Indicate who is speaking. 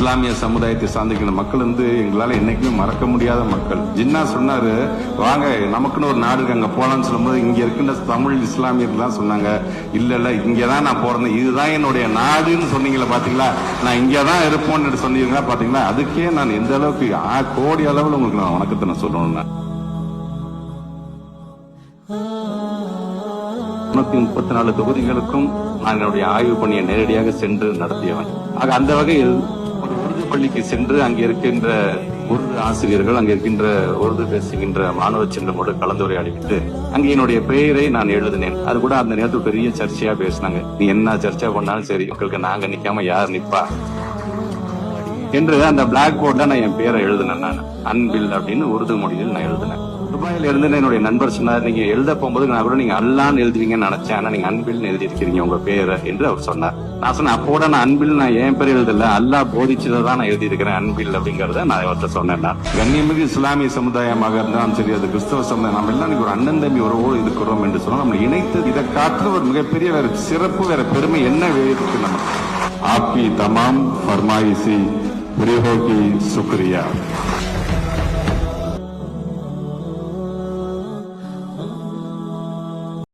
Speaker 1: இஸ்லாமிய சமுதாயத்தை சார்ந்திருக்கிற மக்கள் எங்களால என்னைக்குமே மறக்க முடியாத மக்கள். ஜின்னா சொன்னாரு, வாங்க நமக்குன்னு ஒரு நாடு இருக்கு, அங்க போலான்னு சொல்லும்போது இங்க இருக்கின்ற தமிழ் இஸ்லாமியர்கள் தான் சொன்னாங்க, இல்ல இங்கதான் நான் பிறந்தேன், இதுதான் என்னுடைய நாடுன்னு சொன்னீங்களா பாத்தீங்களா, நான் இங்கதான் இருப்போம்னு சொன்னீங்களா பாத்தீங்களா, அதுக்கே நான் எந்த அளவுக்கு கோடி அளவில் உங்களுக்கு நான் வணக்கத்தை நான் சொல்லணும்னா 34 தொகுதிகளுக்கும் நான் என்னுடைய ஆய்வு பணியை நேரடியாக சென்று நடத்தியவன். ஆக அந்த வகையில் ஒரு உருது பள்ளிக்கு சென்று அங்கே இருக்கின்ற உருது ஆசிரியர்கள், அங்கே இருக்கின்ற உருது பேசுகின்ற மாணவர் சென்றமோடு கலந்துரையாடிவிட்டு அங்கே என்னுடைய பெயரை நான் எழுதினேன். அது கூட அந்த நேரத்தில் பெரிய சர்ச்சையா பேசினாங்க. நீ என்ன சர்ச்சை பண்ணாலும் சரி, மக்களுக்கு நாங்க நிக்காம யார் நிப்பா என்று அந்த பிளாக் போர்ட்ல நான் என் பேரை எழுதினேன். நான் அன்பில் அப்படின்னு உருது மொழியில் நான் எழுதினேன். துபாயில இருந்து என்னுடைய நண்பர் சொன்னார், நீங்க எழுத போகும்போது நான் கூட நீங்க அல்லான்னு எழுதுவீங்கன்னு நினைச்சேன், ஆனா நீங்க அன்பில் எழுதி இருக்கிறீங்க உங்க பேரை என்று அவர் சொன்னார். நான் சொன்னேன், அப்போட நான் அன்பில் நான் என் பேர் எழுதல, அல்லாஹ் போதிச்சதை தான் நான் எழுதி இருக்கிறேன் அன்பில் அப்படிங்கறத நான் அவர்கிட்ட சொன்னேன். கண்ணியமிகு இஸ்லாமிய சமுதாயமாக இருந்தாலும் சரி, அது கிறிஸ்தவ சமுதாயம், நம்ம எல்லாம் ஒரு அண்ணன் தம்பி உறவோடு இருக்கிறோம் என்று சொன்னா நம்ம இணைத்து இதை காட்டுற ஒரு மிகப்பெரிய வேற சிறப்பு வேற பெருமை என்ன இருக்கு நமக்கு. ஆப்பி தமாம் ஃபர்மாயிசி புரிஹோ கி சுக்ரியா.